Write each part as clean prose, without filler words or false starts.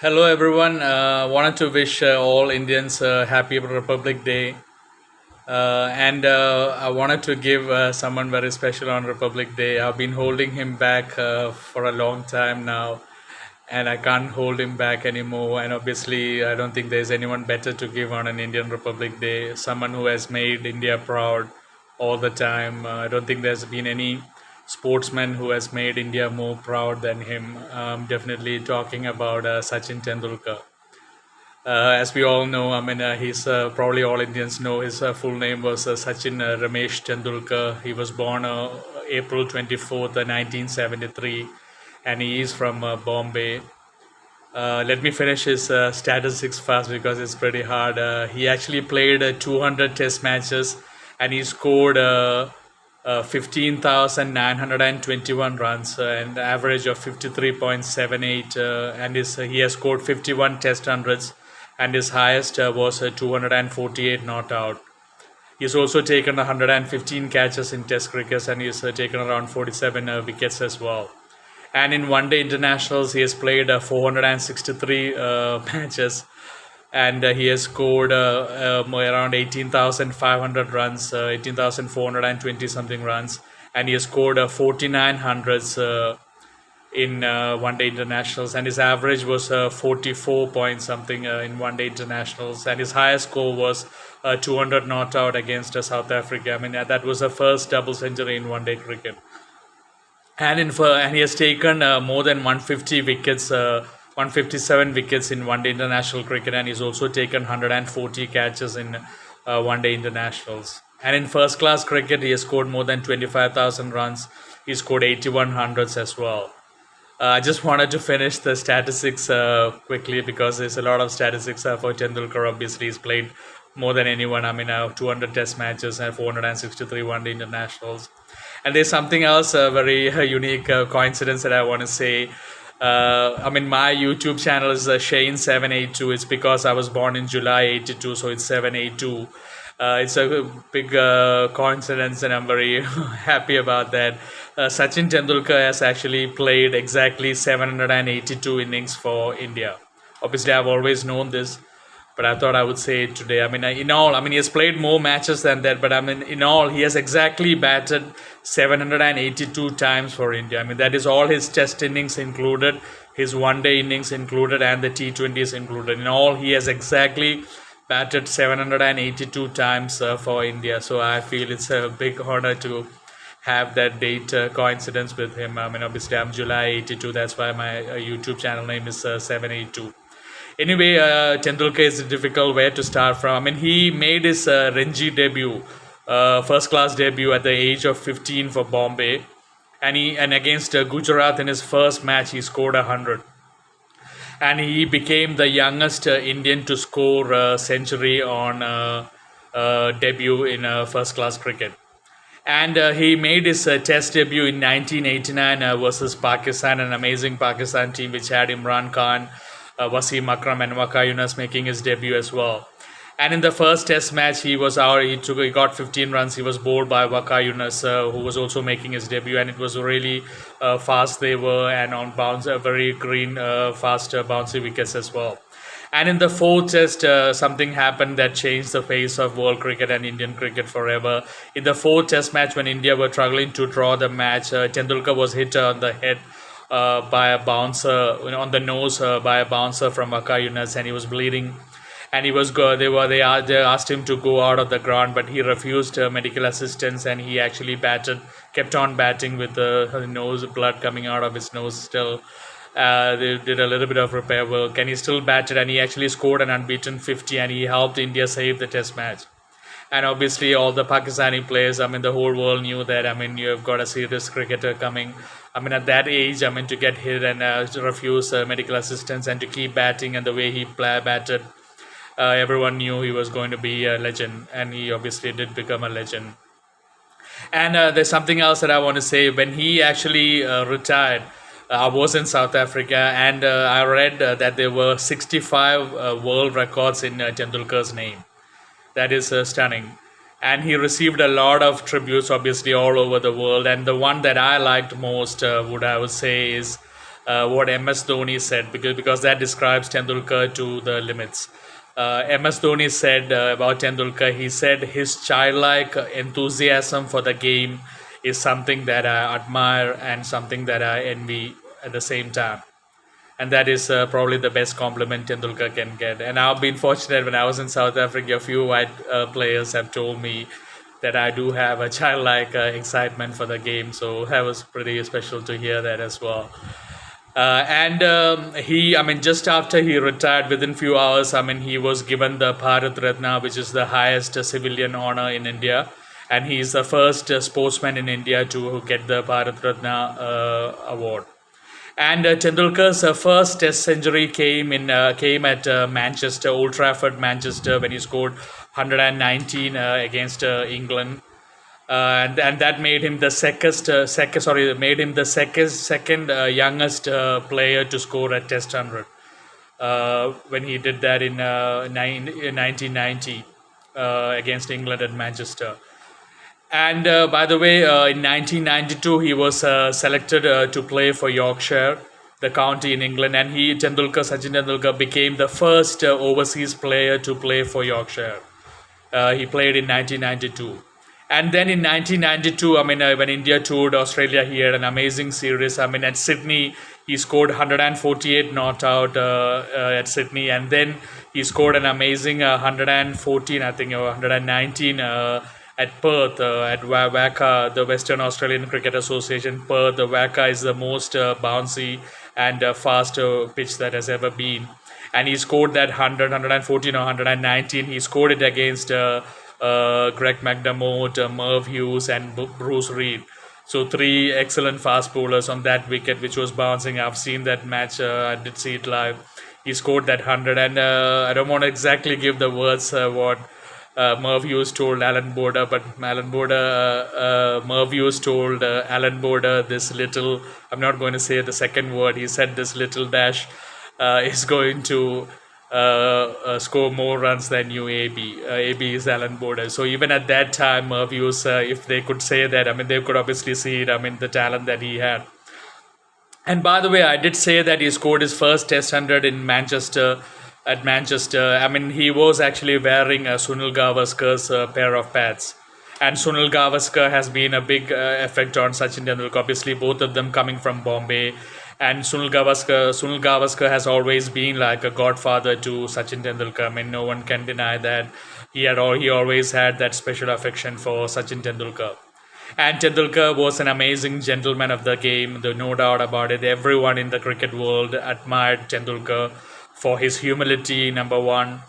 Hello everyone. Wanted to wish all Indians happy Republic Day. And I wanted to give someone very special on Republic Day. I've been holding him back for a long time now, and I can't hold him back anymore. And obviously, I don't think there's anyone better to give on an Indian Republic Day. Someone who has made India proud all the time. I don't think there's been any sportsman who has made India more proud than him. Definitely talking about Sachin Tendulkar. As we all know, he's probably all Indians know his full name was Sachin Ramesh Tendulkar. He was born April 24th, 1973, and he is from Bombay. Let me finish his statistics fast because it's pretty hard. He actually played 200 test matches and he scored 15,921 runs and average of 53.78 he has scored 51 test hundreds and his highest was 248 not out. He's also taken 115 catches in test cricket and he's taken around 47 wickets as well. And in one day internationals, he has played 463 matches and he has scored around 18,500 runs, 18,420 something runs, and he has scored 49 hundreds in one day internationals, and his average was 44 point something in one day internationals, and his highest score was 200 not out against South Africa. That was the first double century in one day cricket. And he has taken more than 150 wickets, 157 wickets in one day international cricket, and he's also taken 140 catches in one day internationals. And in first class cricket, he has scored more than 25,000 runs. He scored 81 hundreds as well. I just wanted to finish the statistics quickly because there's a lot of statistics for Tendulkar. Obviously, he's played more than anyone. 200 test matches and 463 one day internationals. And there's something else, a very unique coincidence that I want to say. My YouTube channel is Shane782. It's because I was born in July 82, so it's 782. It's a big coincidence, and I'm very happy about that. Sachin Tendulkar has actually played exactly 782 innings for India. Obviously, I've always known this, but I thought I would say it today. In all, he has played more matches than that, but in all, he has exactly batted 782 times for India. That is all his test innings included, his one-day innings included, and the T20s included. In all, he has exactly batted 782 times for India. So I feel it's a big honor to have that date coincidence with him. Obviously, I'm July 82. That's why my YouTube channel name is 782. Anyway, Tendulkar is a difficult way to start from. He made his Ranji debut, first class debut at the age of 15 for Bombay, and against Gujarat in his first match he scored 100, and he became the youngest Indian to score a century on debut in first class cricket. And he made his test debut in 1989 versus Pakistan, an amazing Pakistan team which had Imran Khan, Wasim Akram, and Waqar Younis making his debut as well. And in the first test match, he was out. He got 15 runs. He was bowled by Waqar Younis, who was also making his debut. And it was really fast they were, and on bounce, very green, fast, bouncy wickets as well. And in the fourth test, something happened that changed the face of world cricket and Indian cricket forever. In the fourth test match, when India were struggling to draw the match, Tendulkar was hit on the head by a bouncer, on the nose by a bouncer from Waqar Younis, and he was bleeding. And he was they asked him to go out of the ground, but he refused medical assistance, and he actually kept on batting with the nose, blood coming out of his nose still. They did a little bit of repair work, and he still batted, and he actually scored an unbeaten 50, and he helped India save the test match. And obviously all the Pakistani players, the whole world knew that, you have got a serious cricketer coming. At that age, to get hit and to refuse medical assistance and to keep batting, and the way he batted, everyone knew he was going to be a legend, and he obviously did become a legend. And there's something else that I want to say. When he actually retired, I was in South Africa, and I read that there were 65 world records in Tendulkar's name. That is stunning. And he received a lot of tributes, obviously, all over the world. And the one that I liked most, I would say, is what MS Dhoni said, because that describes Tendulkar to the limits. MS Dhoni said about Tendulkar, he said his childlike enthusiasm for the game is something that I admire and something that I envy at the same time. And that is probably the best compliment Tendulkar can get. And I've been fortunate when I was in South Africa, a few white players have told me that I do have a childlike excitement for the game. So that was pretty special to hear that as well. I mean, just after he retired, within few hours, I mean, he was given the Bharat Ratna, which is the highest civilian honor in India. And he is the first sportsman in India to get the Bharat Ratna award. And Tendulkar's first Test century came at Manchester, Old Trafford, Manchester, when he scored 119 against England, and that made him the second youngest player to score a Test 100. When he did that in 1990 against England at Manchester. And by the way, in 1992, he was selected to play for Yorkshire, the county in England, and Sachin Tendulkar, became the first overseas player to play for Yorkshire. He played in 1992. And then in 1992, I mean, when India toured Australia, he had an amazing series. I mean, at Sydney, he scored 148 not out at Sydney, and then he scored an amazing 114, I think, or 119 at Perth, at WACA, the Western Australian Cricket Association. Perth, the WACA is the most bouncy and fast pitch that has ever been. And he scored that 100, 114 or 119. He scored it against Greg McDermott, Merv Hughes and Bruce Reid. So three excellent fast bowlers on that wicket, which was bouncing. I've seen that match. I did see it live. He scored that 100. And I don't want to exactly give the words what Merv Hughes told Alan Border, but Merv Hughes told Alan Border this little, I'm not going to say the second word, he said this little dash is going to score more runs than you, AB. AB is Alan Border. So even at that time, Merv Hughes, if they could say that, I mean, they could obviously see it, I mean, the talent that he had. And by the way, I did say that he scored his first Test 100 in Manchester. At Manchester, I mean, he was actually wearing Sunil Gavaskar's pair of pads. And Sunil Gavaskar has been a big effect on Sachin Tendulkar. Obviously, both of them coming from Bombay. And Sunil Gavaskar has always been like a godfather to Sachin Tendulkar. I mean, no one can deny that. He always had that special affection for Sachin Tendulkar. And Tendulkar was an amazing gentleman of the game, there's no doubt about it. Everyone in the cricket world admired Tendulkar for his humility, number one,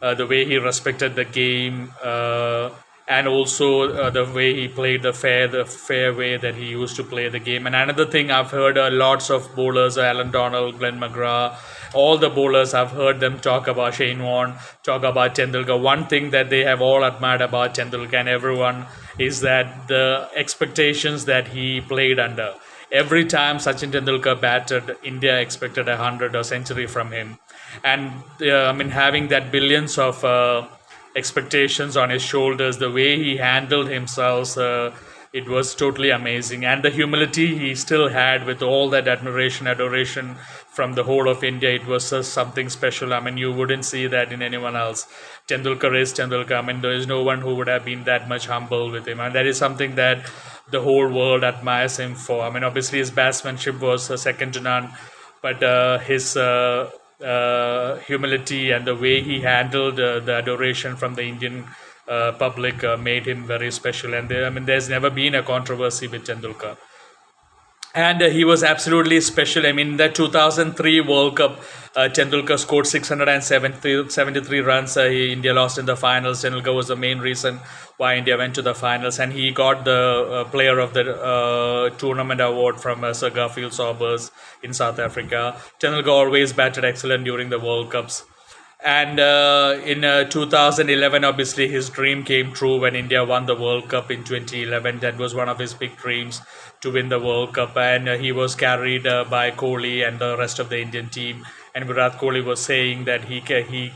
the way he respected the game, and also the way he played the fair way that he used to play the game. And another thing, I've heard lots of bowlers, Alan Donald, Glenn McGrath, all the bowlers, I've heard them talk about Shane Warne, talk about Tendulkar. One thing that they have all admired about Tendulkar and everyone is that the expectations that he played under. Every time Sachin Tendulkar batted, India expected 100 or century from him. And I mean, having that billions of expectations on his shoulders, the way he handled himself, it was totally amazing. And the humility he still had with all that adoration from the whole of India, it was something special. I mean, you wouldn't see that in anyone else. Tendulkar is Tendulkar. I mean, there is no one who would have been that much humble with him. And that is something that the whole world admires him for. I mean, obviously his batsmanship was second to none, but his humility and the way he handled the adoration from the Indian public made him very special. And I mean, there's never been a controversy with Tendulkar. And he was absolutely special. I mean, the 2003 World Cup, Tendulkar scored 673 runs. India lost in the finals. Tendulkar was the main reason why India went to the finals. And he got the Player of the Tournament award from Sir Garfield Sobers in South Africa. Tendulkar always batted excellent during the World Cups. And in 2011, obviously, his dream came true when India won the World Cup in 2011. That was one of his big dreams, to win the World Cup. And he was carried by Kohli and the rest of the Indian team. And Virat Kohli was saying that he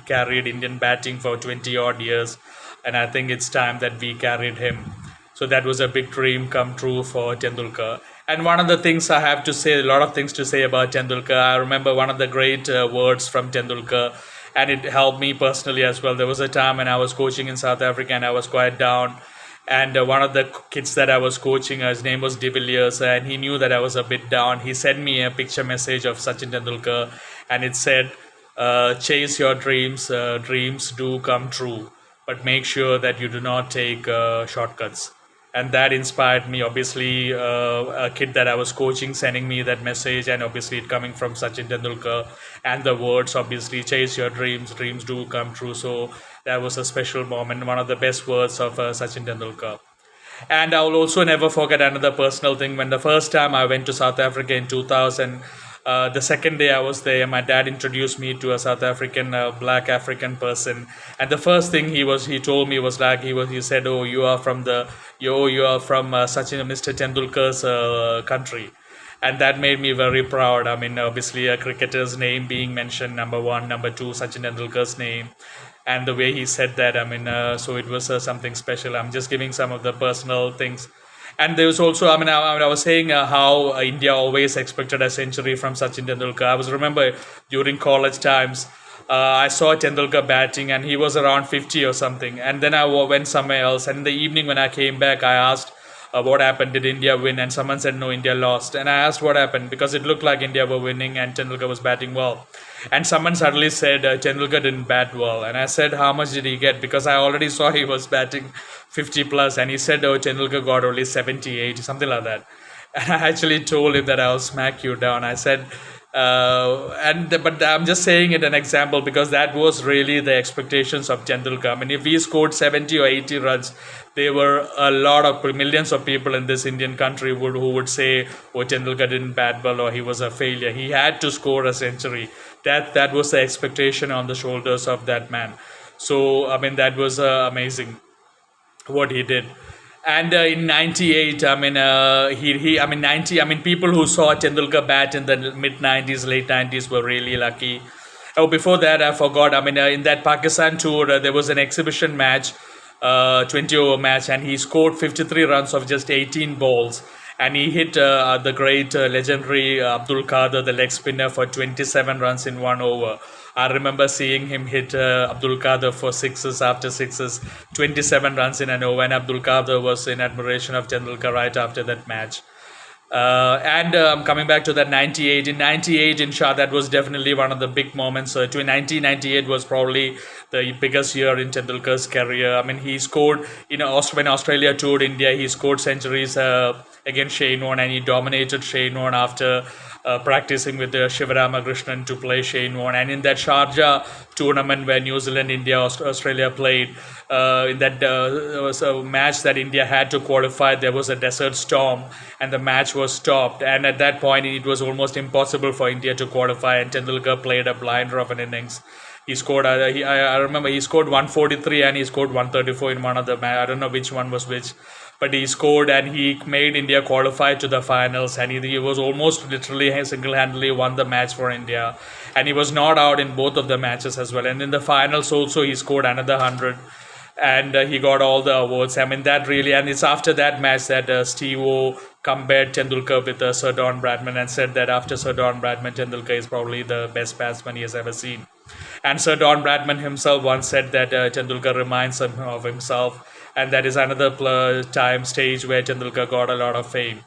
carried Indian batting for 20 odd years. And I think it's time that we carried him. So that was a big dream come true for Tendulkar. And one of the things I have to say, a lot of things to say about Tendulkar. I remember one of the great words from Tendulkar, and it helped me personally as well. There was a time when I was coaching in South Africa and I was quite down. And one of the kids that I was coaching, his name was De Villiers, and he knew that I was a bit down. He sent me a picture message of Sachin Tendulkar, and it said, chase your dreams, dreams do come true, but make sure that you do not take shortcuts. And that inspired me. Obviously, a kid that I was coaching sending me that message, and obviously it coming from Sachin Tendulkar, and the words obviously, chase your dreams, dreams do come true. So that was a special moment, one of the best words of Sachin Tendulkar. And I will also never forget another personal thing. When the first time I went to South Africa in 2000, the second day I was there, my dad introduced me to a South African, black African person. And the first thing he told me was like, he said, "Oh, you are from Sachin, Mr. Tendulkar's country." And that made me very proud. I mean, obviously, a cricketer's name being mentioned, number one, number two, Sachin Tendulkar's name, and the way he said that. I mean, so it was something special. I'm just giving some of the personal things. And there was also, I was saying how India always expected a century from Sachin Tendulkar. I was remember during college times, I saw Tendulkar batting and he was around 50 or something. And then I went somewhere else. And in the evening when I came back, I asked, what happened? Did India win? And someone said, no, India lost. And I asked what happened because it looked like India were winning and Tendulkar was batting well. And someone suddenly said Tendulkar didn't bat well. And I said, how much did he get? Because I already saw he was batting 50 plus. And he said, oh, Tendulkar got only 78, something like that. And I actually told him that I'll smack you down. I said, but I'm just saying it an example because that was really the expectations of Tendulkar. I mean, if he scored 70 or 80 runs, there were a lot of millions of people in this Indian country who would say, "Oh, Tendulkar didn't bat well or he was a failure." He had to score a century. That was the expectation on the shoulders of that man. So I mean, that was amazing what he did. And in '98, I mean, I mean, 90. I mean, people who saw Tendulkar bat in the mid '90s, late '90s were really lucky. Oh, before that, I forgot. I mean, in that Pakistan tour, there was an exhibition match, 20-over match, and he scored 53 runs of just 18 balls. And he hit the great legendary Abdul Kader, the leg spinner, for 27 runs in 1 over. I remember seeing him hit Abdul Kader for sixes after sixes, 27 runs in an over, and Abdul Kader was in admiration of Tendulkar right after that match. And coming back to that '98, in '98 in Shah, that was definitely one of the big moments. 1998 was probably the biggest year in Tendulkar's career. I mean, he scored, when Australia toured India, he scored centuries against Shane Warne, and he dominated Shane Warne after practicing with Shivaramakrishnan to play Shane Warne. And in that Sharjah tournament where New Zealand, India, Australia played, in that was a match that India had to qualify. There was a desert storm and the match was stopped. And at that point, it was almost impossible for India to qualify. And Tendulkar played a blinder of an innings. He scored, I remember he scored 143 and he scored 134 in one of the match. I don't know which one was which. But he scored and he made India qualify to the finals, and he was almost literally single-handedly won the match for India. And he was not out in both of the matches as well. And in the finals also he scored another 100 and he got all the awards. I mean, that really, and it's after that match that Steve-O compared Tendulkar with Sir Don Bradman and said that after Sir Don Bradman, Tendulkar is probably the best batsman he has ever seen. And Sir Don Bradman himself once said that Tendulkar reminds him of himself. And that is another stage where Tendulkar got a lot of fame.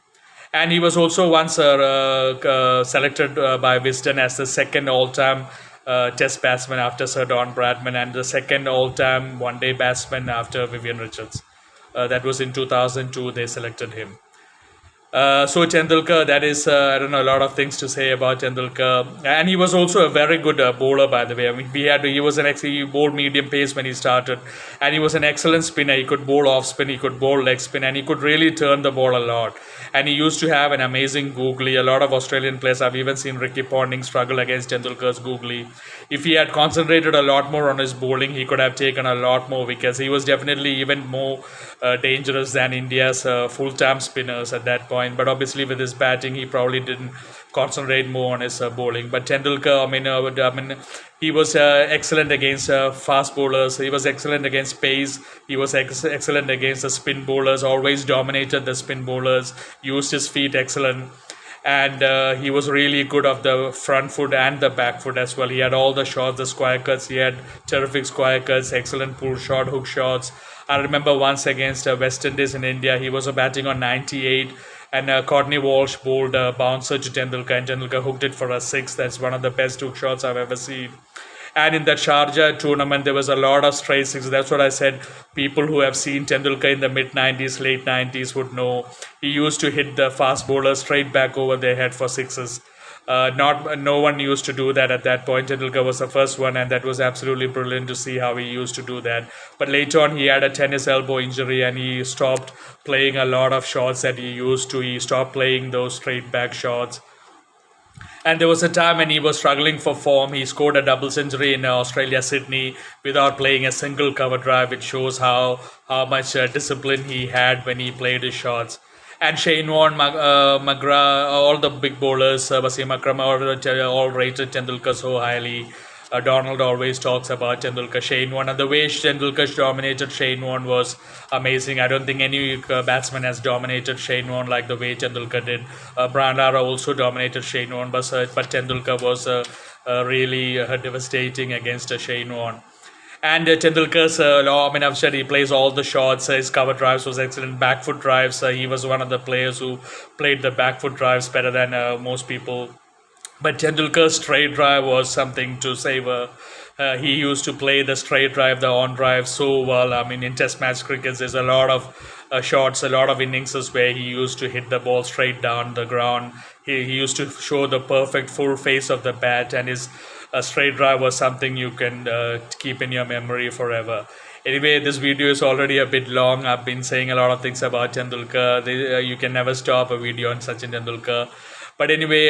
And he was also once selected by Wisden as the second all-time test batsman after Sir Don Bradman and the second all-time one-day batsman after Vivian Richards. That was in 2002 they selected him. So Tendulkar, that is, I don't know, a lot of things to say about Tendulkar. And he was also a very good bowler, by the way. I mean, he bowled medium pace when he started. And he was an excellent spinner. He could bowl off spin, he could bowl leg spin, and he could really turn the ball a lot. And he used to have an amazing googly. A lot of Australian players, I've even seen Ricky Ponting struggle against Tendulkar's googly. If he had concentrated a lot more on his bowling, he could have taken a lot more wickets. He was definitely even more dangerous than India's full-time spinners at that point. point. But obviously, with his batting, he probably didn't concentrate more on his bowling. But Tendulkar, he was excellent against fast bowlers. He was excellent against pace. He was excellent against the spin bowlers. Always dominated the spin bowlers. Used his feet excellent, and he was really good of the front foot and the back foot as well. He had all the shots, the square cuts. He had terrific square cuts, excellent pull shot, hook shots. I remember once against West Indies in India, he was batting on 98, and Courtney Walsh bowled a bouncer to Tendulkar, and Tendulkar hooked it for a six. That's one of the best hook shots I've ever seen. And in the Sharjah tournament, there was a lot of straight sixes. That's what I said. People who have seen Tendulkar in the mid 90s, late 90s would know. He used to hit the fast bowlers straight back over their head for sixes. Not no one used to do that at that point. Tendulkar was the first one, and that was absolutely brilliant to see how he used to do that. But later on, he had a tennis elbow injury, and he stopped playing a lot of shots that he used to. He stopped playing those straight back shots. And there was a time when he was struggling for form. He scored a double century in Australia, Sydney, without playing a single cover drive. It shows how much discipline he had when he played his shots. And Shane Warne, McGrath, all the big bowlers, Wasim Akram, all rated Tendulkar so highly. Donald always talks about Tendulkar, Shane Warne, and the way Tendulkar dominated Shane Warne was amazing. I don't think any batsman has dominated Shane Warne like the way Tendulkar did. Brian Lara also dominated Shane Warne, but Tendulkar was really devastating against Shane Warne. And Tendulkar's, I've said he plays all the shots. His cover drives was excellent. Back foot drives, he was one of the players who played the back foot drives better than most people. But Tendulkar's straight drive was something to savor. He used to play the straight drive, the on drive so well. I mean, in Test match cricket, there's a lot of shots, a lot of innings where he used to hit the ball straight down the ground. He used to show the perfect full face of the bat, and his straight drive was something you can keep in your memory forever. Anyway, this video is already a bit long. I've been saying a lot of things about Tendulkar. You can never stop a video on Sachin Tendulkar. But anyway,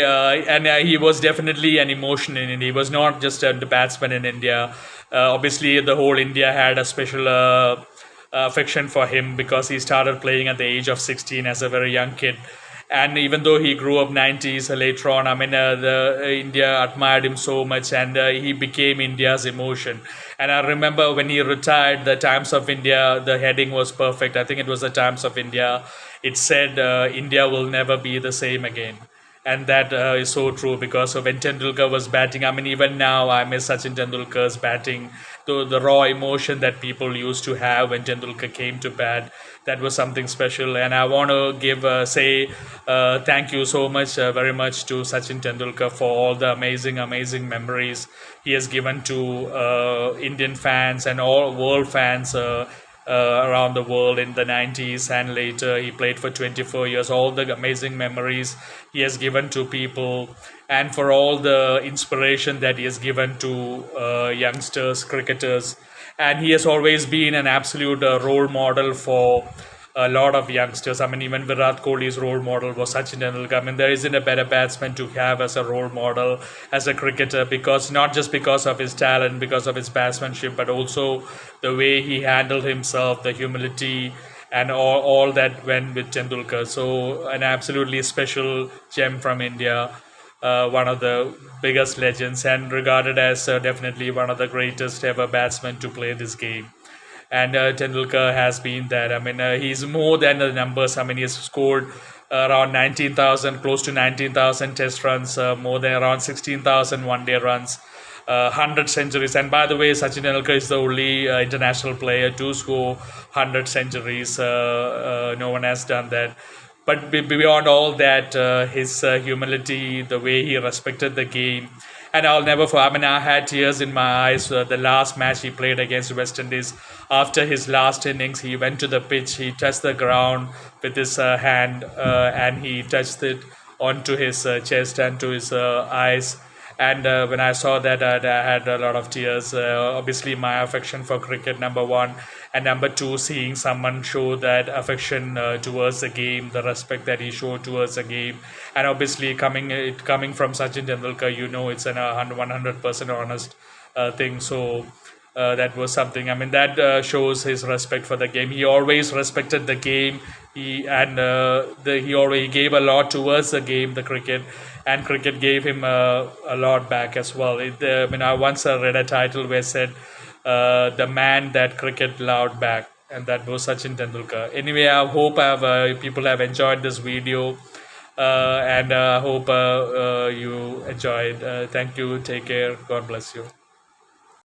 he was definitely an emotion in India. He was not just a batsman in India. Obviously, the whole India had a special affection for him because he started playing at the age of 16 as a very young kid. And even though he grew up 90s later on, India admired him so much, and he became India's emotion. And I remember when he retired, the Times of India, the heading was perfect. I think it was the Times of India. It said, India will never be the same again. And that is so true, because when Tendulkar was batting, even now I miss Sachin Tendulkar's batting. The raw emotion that people used to have when Tendulkar came to bat, that was something special. And I want to say thank you so much, very much to Sachin Tendulkar for all the amazing, amazing memories he has given to Indian fans and all world fans around the world in the 90s and later. He played for 24 years. All the amazing memories he has given to people, and for all the inspiration that he has given to youngsters, cricketers. And he has always been an absolute role model for a lot of youngsters. Even Virat Kohli's role model was Sachin Tendulkar. There isn't a better batsman to have as a role model, as a cricketer, because not just because of his talent, because of his batsmanship, but also the way he handled himself, the humility, and all that went with Tendulkar. So an absolutely special gem from India. One of the biggest legends, and regarded as definitely one of the greatest ever batsmen to play this game. And Tendulkar has been that. He's more than the numbers. He has scored around 19,000, close to 19,000 test runs, more than around 16,000 one-day runs, 100 centuries. And by the way, Sachin Tendulkar is the only international player to score 100 centuries. No one has done that. But beyond all that, his humility, the way he respected the game. And I'll never forget, I had tears in my eyes. The last match he played against West Indies, after his last innings, he went to the pitch, he touched the ground with his hand, and he touched it onto his chest and to his eyes. And when I saw that, I had a lot of tears. Obviously, my affection for cricket, number one. And number two, seeing someone show that affection towards the game, the respect that he showed towards the game. And obviously, coming from Sachin Tendulkar, it's an 100% honest thing. So That was something. I mean, that shows his respect for the game. He always respected the game. He always gave a lot towards the game, the cricket, and cricket gave him a lot back as well. I mean, I once read a title where it said, "The man that cricket loved back," and that was Sachin Tendulkar. Anyway, I hope people have enjoyed this video, and I hope you enjoyed. Thank you. Take care. God bless you.